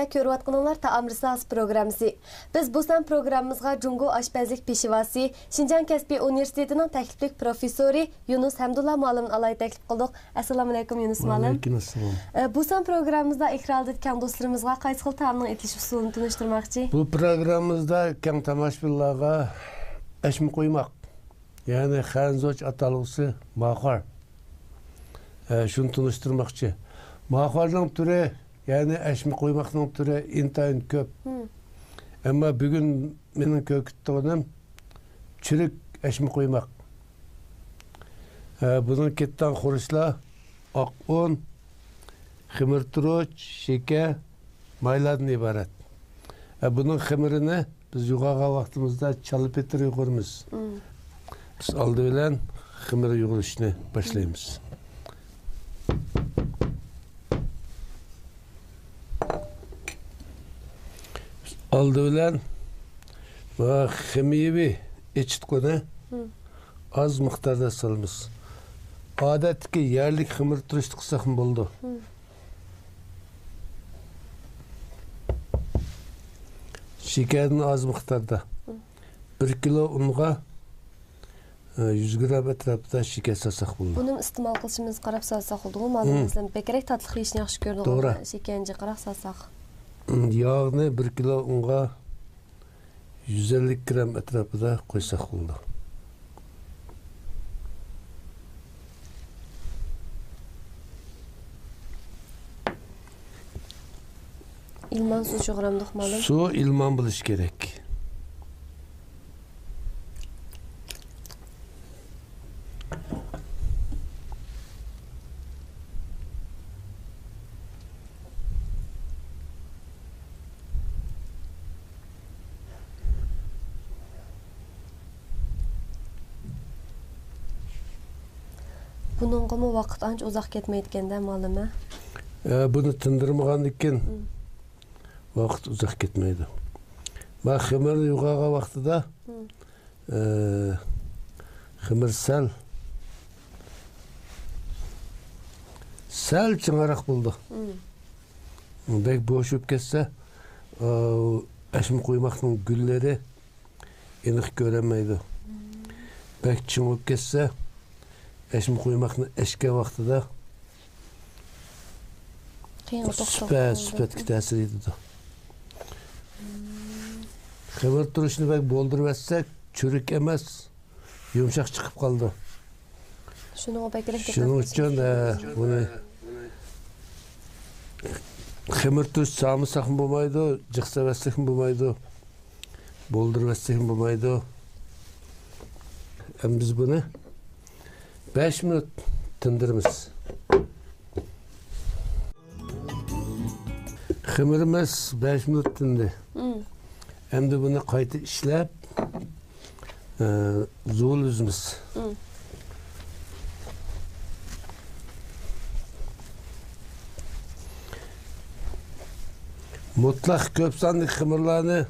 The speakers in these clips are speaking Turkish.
Көрüvatqanlar Taam Risals programmasi. Biz bu san programımızga Jungo Aşpazlik Peşivasi, Şinjan Kaspi Üniversitetining təkliflik professori Yunus Hamdulla muallimni alay təklif qildik. Assalomu alaykum Yunus muallim. Aleyküm assalam. Bu san programımızda ikralda etgan dostlarımızga qaysi xil taamning etilish usulini tunishtirmoqchi. Bu programımızda keng tomoshabinlarga eşmi qo'ymoq. Yani xanzoch atalg'usi mahor. Shuni tunishtirmoqchi. Mahorning turi, yani eşmi qo'ymoqning turi intayin ko'p. Ama bugün mening ko'kitdig'im chirik eşmi qo'ymoq. Bunun ketdan xurishlar oq un, xamirturuch, şeker, maylardan ibaret. Bunun xamirini biz yuğağa vaqtimizda çalıp etir yuğurmiz. Biz aldı bilen xamiri yuğurishni başlaymiz. Biz aldı bilen xamiri eçitqini az miqdarda salamiz. Odatki yerlik xamirturuchni qilsak bo'ldi. Şekerini az miktarda. 1 kilo unga 100 gram etrafida şeker salsak bo'ladi. Buni iste'mol qilishimiz qarab salsak bo'ldi. Ma'lumotlar bekrak tatli yeyishni yaxshi ko'rdik. To'g'ri. Shekerni qarab salsak. Yağni 1 kilo unga 150 gram etrafida qo'ysak bo'ladi. İlman su çoğuramdık malum. Su ilman bo'lish kerak. Bununga mı vaqt ancha uzoq ketmayotganda malum. Bunu tindirmagandan vaqt uzoq ketmaydi. Ben xamir yuğağa vaqtida xamir sal ching'aroq bo'ldi. Bek bo'shib ketsa, eşmi qo'ymoqning gullari aniq ko'rinmaydi. Bek ching'ib ketsa, eşmi qo'ymoqni eshga vaqtida süpetki ta'sir etadi. Xamir turishni bak bo'ldirib etsak, çürük emas, yumshoq chiqib qoldi. Shuning bekrak deb. Shuning uchun buni xamir turish salmasak ham bo'lmaydi, jiqsab etsak ham bo'lmaydi, bo'ldirib etsak ham bo'lmaydi. Biz buni 5 minut tindiramiz. Xamirimiz 5 minut tindi. Endi buni qayta ishlab zo'l uzmiz. Mutlaq ko'p sonli xamirlarni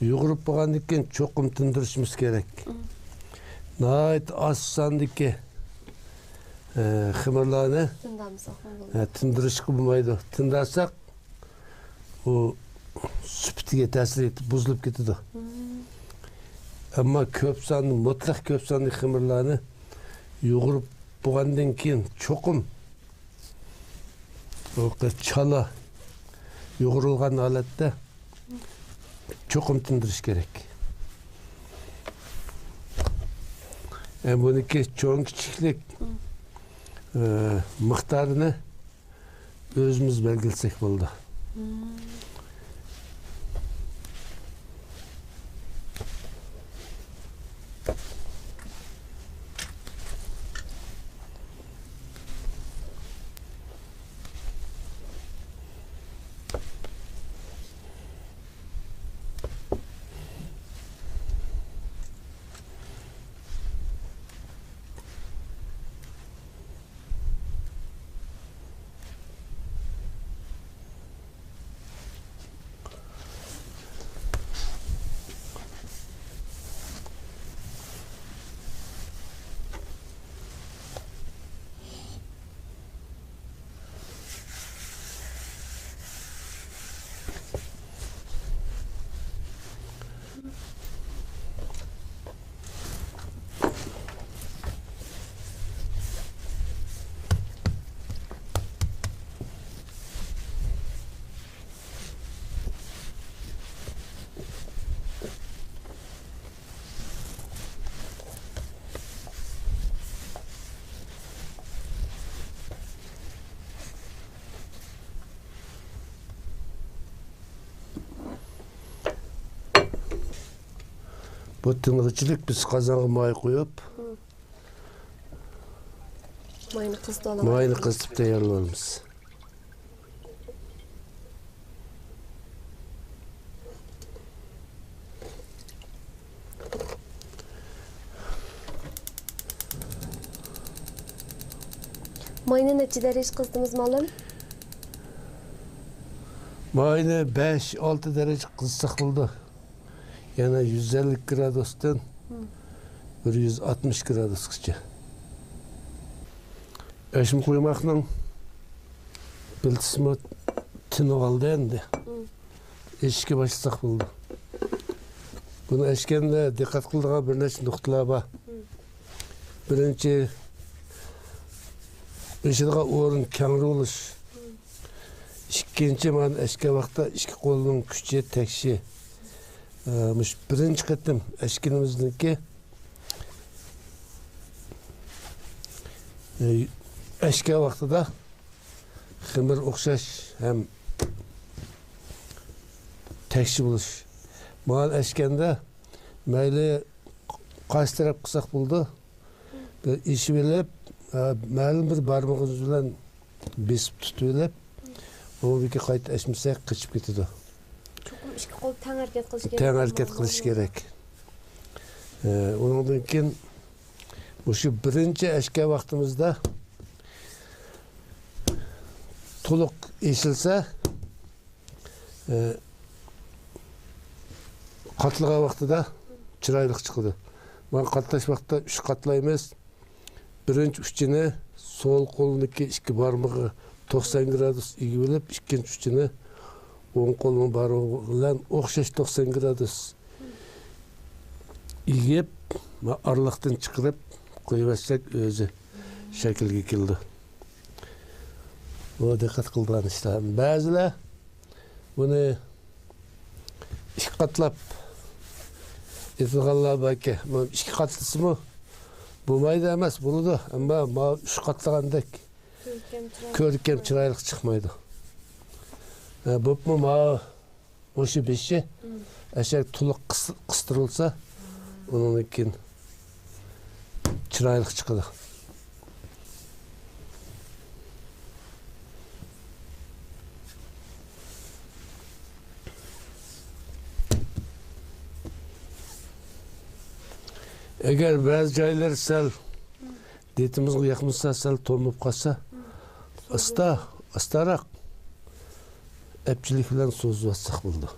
yug'urib bo'lgandan keyin cho'qim tindirishimiz kerak. Nayt az sondagi xamirlarni tindirishga bo'lmaydi. Tindirsak o süpetiga ta'sir etib buzilib ketadi. Ammo ko'p sonli, mutlaq ko'p sonli xamirlarni yug'urib bo'lgandan keyin cho'qim chala yug'urilgan holatda cho'qim tindirish kerak. Buniki cho'ng kichiklik miqdorini o'zimiz belgilasak bo'ldi. Bu tınğıçılık biz kazanğa may koyup, Mayını kızdı olamaz. mayını kızıp tayarlarımız. Mayını neçə dərəcə qızdınız malım? Mayını 5-6 derece kızsak buldu. Yani 150 gradustan 160 gradusgacha. Eşim koymakla biltisimi tini kaldı endi. Eşikке başlasak buldu. Bunu eşkende dikkat kıldığına bir neçe noktalar var. Birinci eşiğe orun kengri oluş. İkinci man eşke vakta iki kolunun küçüğe tekşi. Birinci kıttım eşkinimizdeki eşke vakti da ximir okşaş hem tekşi buluş. Mal eşkende meyli kaç taraf kısak buldu. İşi bilip məlum bir barmağınız bilan besip tutulub, o bir qayta eşmesek qıçıp ketidi. Çoxum iki qol təng hərəkət qilish kerak. Təng hərəkət qilish kerak. Ondan keyin şu birinci eşke vaqtimizda to'liq eşilse qatlığa vaqtida chiroyli chiqadi. Men qatlash vaqtida 3 qatlaymiz. Birinci uçunu sol kolundaki iki barmağı 90 gradus iyi bilip, ikinci uçunu 10 kolunun barmağıyla okşaş 90 gradus iyip, aralıktan çıkarıp koyuversak özü şekilge keldi. Buna dikkat kıldıran işte. Bazılar bunu iki katlap etilganlar belki. İki katlısı mı? Bu mayda emas, bunu da ama üç katlagandek körkem çıraylık çıkmaydı. Bu mu oşu beşi eşek tuluk kıstırılsa onun için çıraylık çıkıdı. Eğer bazı caylar sel detimiz yakmışsa sel tonup kalsa astarak epçilik bilen söz bassak buldu.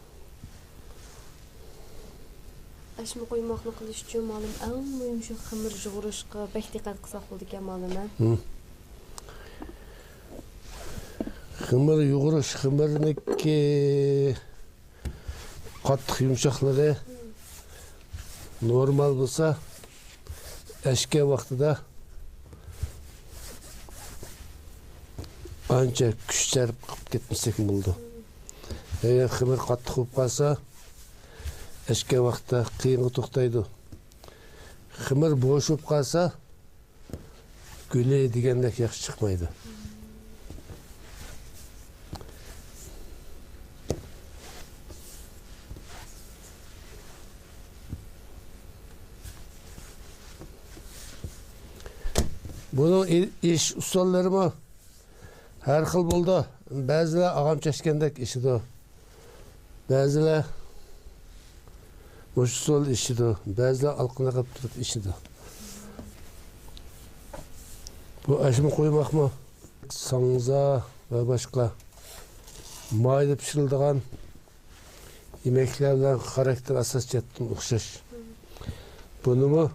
Aşımı koymakla kılış için malum en mühim şu xımır jığırışqı bək diqqət qısaq buldu ki malum Xımır yuğuruş, xımırniki qattiq yumşaqları normal olsa eşke vaxtida anca küçərib qıp ketmesek buldu. Eğer xımır qattiq olub qalsa eşke vaxtida qiyinga to'xtaydi. Xımır boş olub qalsa güle degandek yaxshi chiqmaydi. Bunun iş usulları mı? Her xil buldu. Bazılar ağam çeşkendek işidi. Bazılar usul işidi. Bazılar alqına qıp turup işidi. Bu aşımı koymak mı? Sanza ve başka mayda pişirildiğin yemeklerden karakter asas ettin okşaş. Bunu mu?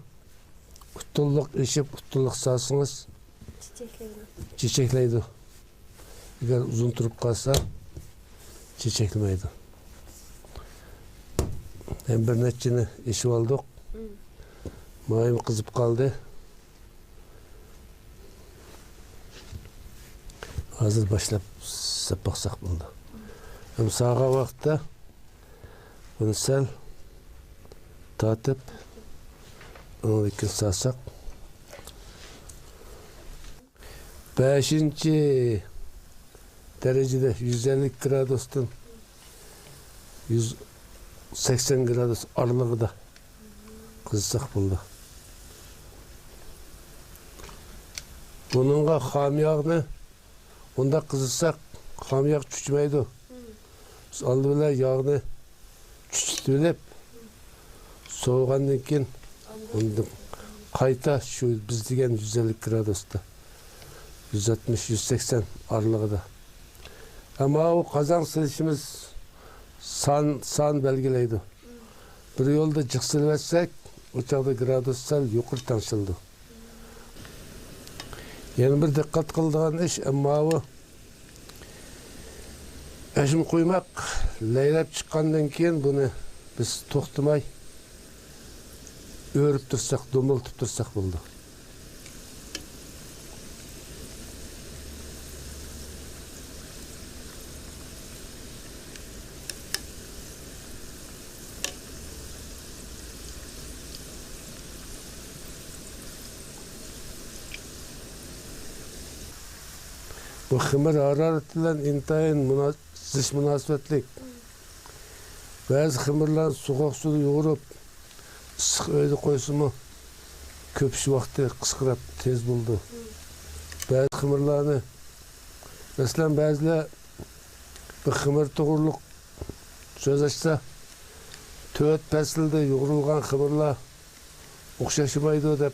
Kutulluk işip kutulluk salsınız çiçekleydi. Eğer uzun durup kalsa çiçeklemeydi. Hem bir neçini işip aldık. Mayım kızıp kaldı. Hazır başlayıp sapaksak buldu. Hem sağa vakti bunu sel tatıp onu ikin sarsak. 5. derecede 150 gradustan 180 gradus aralığı da qızsaq bo'ldi. Bununla xam yağını onda qızsaq xam yağ çüçmeydi. Biz aldı bile yağını çüçtülep soğuğandan keyin onda qayta şu biz degen 150 gradusda 160-180 aralığında. Ama o kazan silişimiz san belgileydi. Bir yolda cıksıl etsek o çağda gradussal yukarı tanışıldı. Yani bir dikkat kıldığın iş ama o eşim koymak leylep çıkandan keyin bunu biz toxtumay örüp dursak, domultup dursak buldu. Bu xımır hararetiyle intayin zış münasebetlik. Bazı xımırlar soğuk suda yoğurup ısık öyle koysun mu köpüşü vakti kıskırap tez buldu. Bazı xımırlarını mesela bazılar bir xımır doğurluk söz açsa töt pesilde yoğurulgan xımırlar okşaşımaydı dep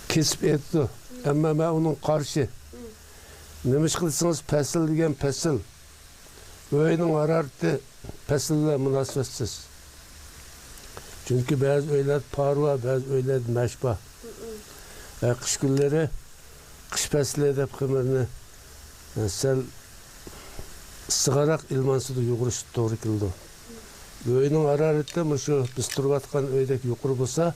kesip etti. Ama ben onun karşı nemiş kılsınız pesil degen pesil öğünün harareti pesille münasebetsiz. Çünkü bazı öyler parva, bazı öyler meşba. Kış günleri kış pesili edip kımarını sel sıgarak ilmansıda yuguruş doğru kıldı. Öğünün harareti şu biz turbatkan öydeki yuqur bolsa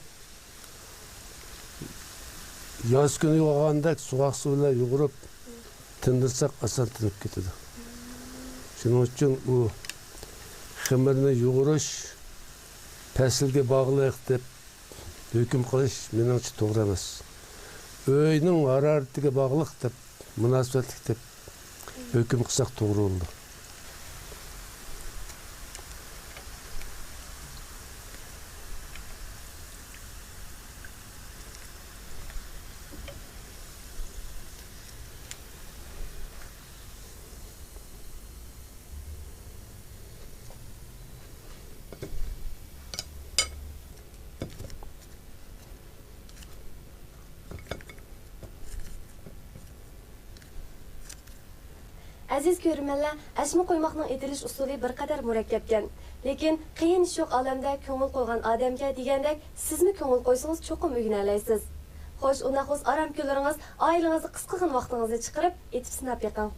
yaz günü yoğanda soğuk suyla yugurup tındırsak asan tınıp ketedi. Şunun için o ximirini yuguruş pesilge bağlıyıq dep hüküm qilish menimcha to'g'ri emas. Öğünün hararetiga bağlıq dep münasebetlik dep hüküm qilsak to'g'ri bo'ldi. Aziz görürmenler, aşma koymakның etiliş usulü bir kadar mürekkepken. Lekin qiyin iş yok alamda köngül koygan adamga degandek, siz mi köngül koysanız çokum ögünələysiz. Xoş, ona xos aram kölürüңüz, aylığınızı qısqıqın vaxtınızı çıqırıp, etip sinap yaqın.